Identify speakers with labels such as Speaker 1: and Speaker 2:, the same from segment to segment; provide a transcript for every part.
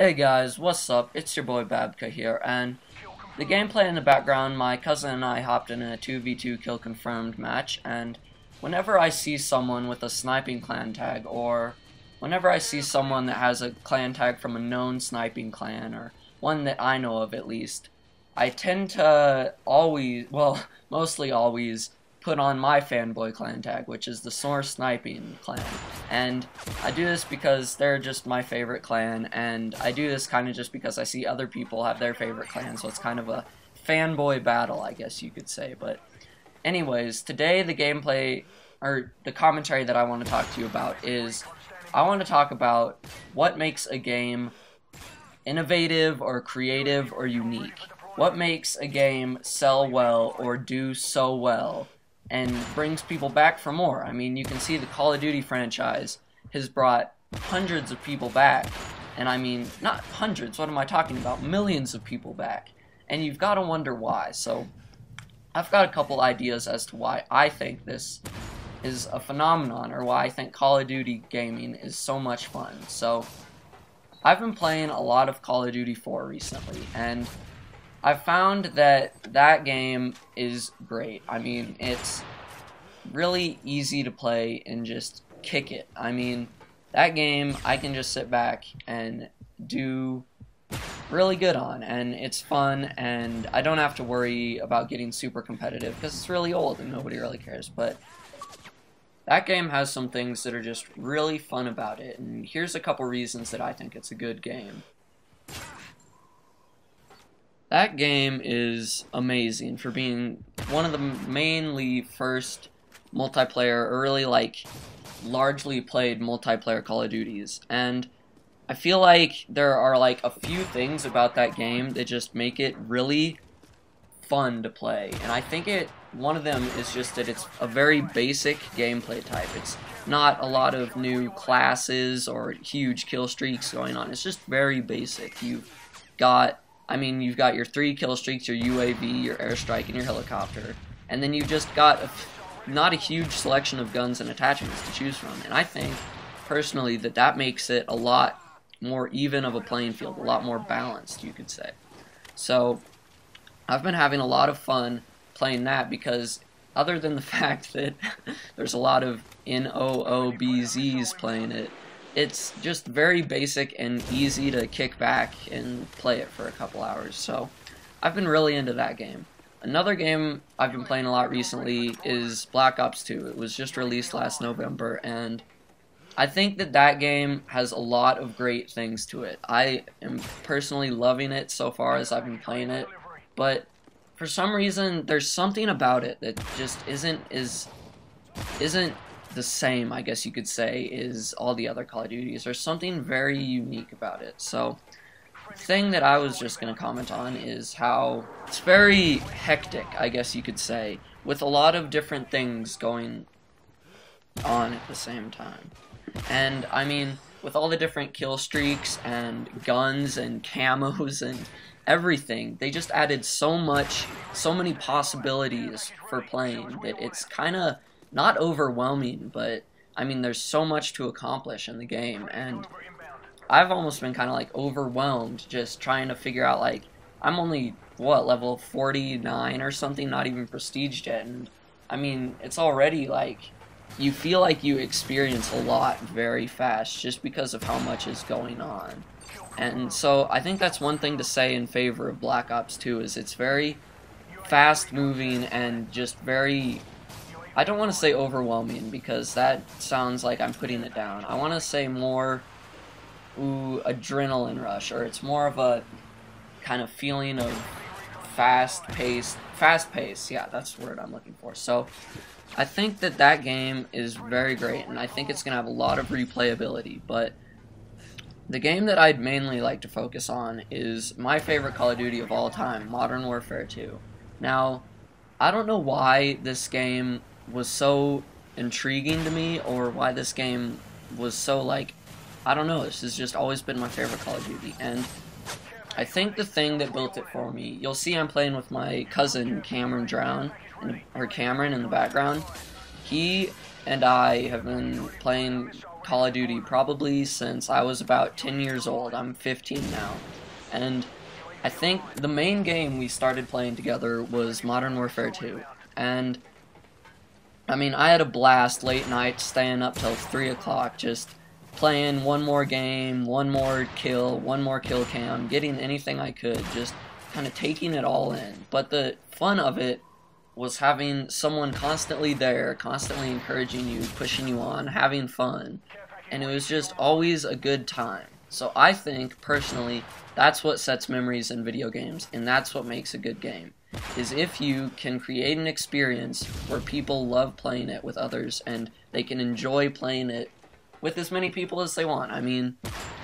Speaker 1: Hey guys, what's up? It's your boy Babka here, and the gameplay in the background, my cousin and I hopped in a 2v2 kill confirmed match, and whenever I see someone with a sniping clan tag, or whenever I see someone that has a clan tag from a known sniping clan, or one that I know of at least, I tend to always, well, mostly always, put on my Fanboy clan tag, which is the Source Sniping clan. And I do this because they're just my favorite clan, and I do this kind of just because I see other people have their favorite clan, so it's kind of a fanboy battle, I guess you could say. But anyways, today the gameplay, or the commentary that I want to talk to you about is, I want to talk about what makes a game innovative or creative or unique. What makes a game sell well or do so well and brings people back for more. I mean, you can see the Call of Duty franchise has brought hundreds of people back. And I mean, not hundreds, what am I talking about? Millions of people back. And you've got to wonder why. So, I've got a couple ideas as to why I think this is a phenomenon, or why I think Call of Duty gaming is so much fun. So, I've been playing a lot of Call of Duty 4 recently, and I've found that that game is great. I mean, it's really easy to play and just kick it. I mean, that game I can just sit back and do really good on, and it's fun, and I don't have to worry about getting super competitive because it's really old and nobody really cares. But that game has some things that are just really fun about it, and here's a couple reasons that I think it's a good game. That game is amazing for being one of the mainly first multiplayer, or really like largely played multiplayer Call of Duties. And I feel like there are like a few things about that game that just make it really fun to play. And I think one of them is just that it's a very basic gameplay type. It's not a lot of new classes or huge kill streaks going on. It's just very basic. You've got your 3 kill streaks, your UAV, your airstrike, and your helicopter. And then you've just got not a huge selection of guns and attachments to choose from. And I think, personally, that makes it a lot more even of a playing field, a lot more balanced, you could say. So, I've been having a lot of fun playing that because, other than the fact that there's a lot of NOOBZs playing it, it's just very basic and easy to kick back and play it for a couple hours. So, I've been really into that game. Another game I've been playing a lot recently is Black Ops 2. It was just released last November, and I think that game has a lot of great things to it. I am personally loving it so far as I've been playing it, but for some reason, there's something about it that just isn't the same, I guess you could say, as all the other Call of Duties. There's something very unique about it. So, the thing that I was just going to comment on is how it's very hectic, I guess you could say, with a lot of different things going on at the same time. And, I mean, with all the different kill streaks and guns and camos and everything, they just added so many possibilities for playing that it's kind of not overwhelming, but I mean, there's so much to accomplish in the game, and I've almost been kind of like overwhelmed just trying to figure out, like, I'm only, level 49 or something, not even prestiged yet, and I mean, it's already like, you feel like you experience a lot very fast just because of how much is going on. And so I think that's one thing to say in favor of Black Ops 2 is it's very fast moving and just very, I don't want to say overwhelming because that sounds like I'm putting it down. I want to say more, adrenaline rush, or it's more of a kind of feeling of fast pace, yeah, that's the word I'm looking for. So, I think that game is very great, and I think it's going to have a lot of replayability, but the game that I'd mainly like to focus on is my favorite Call of Duty of all time, Modern Warfare 2. Now, I don't know why this game was so intriguing to me, or why this game was so, like, I don't know, this has just always been my favorite Call of Duty, and I think the thing that built it for me, you'll see I'm playing with my cousin Cameron in the background. He and I have been playing Call of Duty probably since I was about 10 years old. I'm 15 now. And I think the main game we started playing together was Modern Warfare 2. And I mean, I had a blast late night staying up till 3 o'clock just playing one more game, one more kill cam, getting anything I could, just kind of taking it all in. But the fun of it was having someone constantly there, constantly encouraging you, pushing you on, having fun, and it was just always a good time. So I think, personally, that's what sets memories in video games, and that's what makes a good game, is if you can create an experience where people love playing it with others, and they can enjoy playing it with as many people as they want. I mean,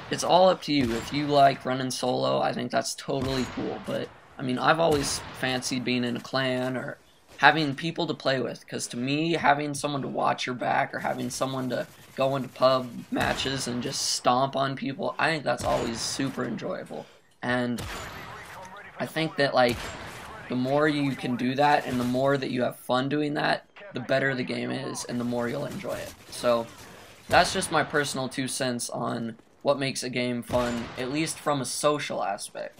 Speaker 1: it's all up to you. If you like running solo, I think that's totally cool, but I mean, I've always fancied being in a clan or having people to play with, because to me, having someone to watch your back or having someone to go into pub matches and just stomp on people, I think that's always super enjoyable. And I think that, like, the more you can do that and the more that you have fun doing that, the better the game is and the more you'll enjoy it. So that's just my personal 2 cents on what makes a game fun, at least from a social aspect.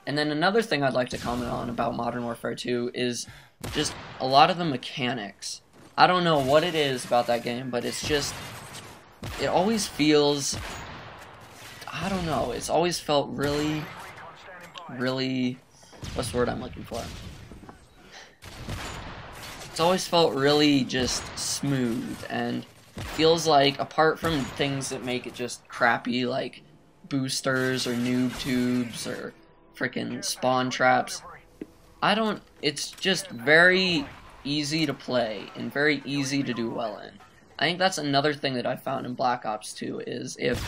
Speaker 1: And then another thing I'd like to comment on about Modern Warfare 2 is just a lot of the mechanics. I don't know what it is about that game, but it's just, it always feels, I don't know, it's always felt really, what's the word I'm looking for? It's always felt really just smooth, and feels like, apart from things that make it just crappy, like boosters or noob tubes or frickin' spawn traps, it's just very easy to play and very easy to do well in. I think that's another thing that I found in Black Ops 2, is if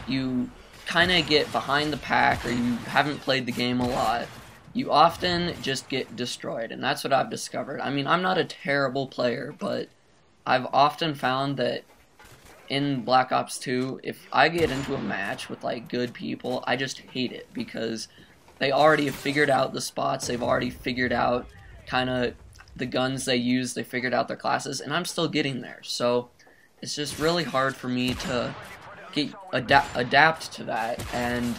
Speaker 1: you kind of get behind the pack or you haven't played the game a lot, you often just get destroyed, and that's what I've discovered. I mean, I'm not a terrible player, but I've often found that in Black Ops 2, if I get into a match with, like, good people, I just hate it, because they already have figured out the spots, they've already figured out kind of the guns they use, they figured out their classes, and I'm still getting there. So it's just really hard for me to adapt to that and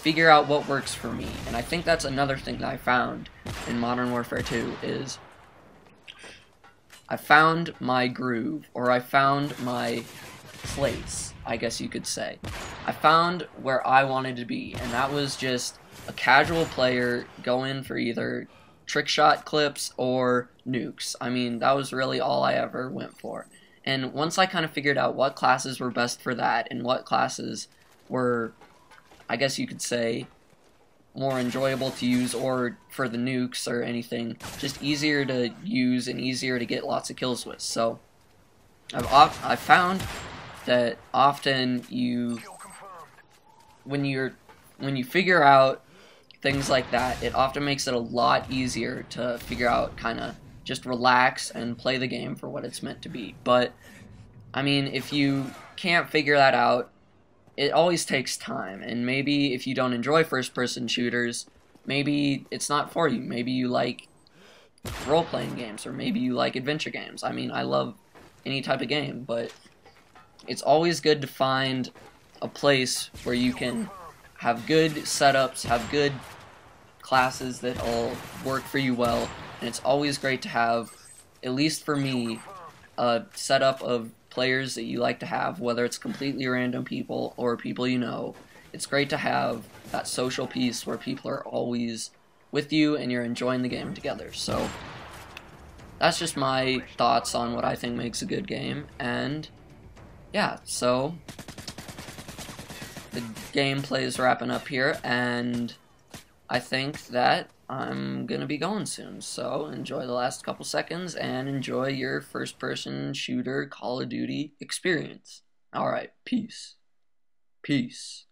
Speaker 1: figure out what works for me. And I think that's another thing that I found in Modern Warfare 2 is I found my groove, or I found my place, I guess you could say. I found where I wanted to be, and that was just a casual player going for either trick shot clips or nukes. I mean, that was really all I ever went for. And once I kind of figured out what classes were best for that and what classes were, I guess you could say, more enjoyable to use, or for the nukes or anything, just easier to use and easier to get lots of kills with. So I've found that often when you figure out things like that, it often makes it a lot easier to figure out, kind of just relax and play the game for what it's meant to be. But I mean, if you can't figure that out, it always takes time, and maybe if you don't enjoy first-person shooters, maybe it's not for you. Maybe you like role-playing games, or maybe you like adventure games. I mean, I love any type of game, but it's always good to find a place where you can have good setups, have good classes that all work for you well, and it's always great to have, at least for me, a setup of players that you like to have, whether it's completely random people or people you know. It's great to have that social piece where people are always with you and you're enjoying the game together. So that's just my thoughts on what I think makes a good game. And yeah, so the gameplay is wrapping up here, and I think that I'm gonna be going soon, so enjoy the last couple seconds and enjoy your first-person shooter Call of Duty experience. Alright, peace. Peace.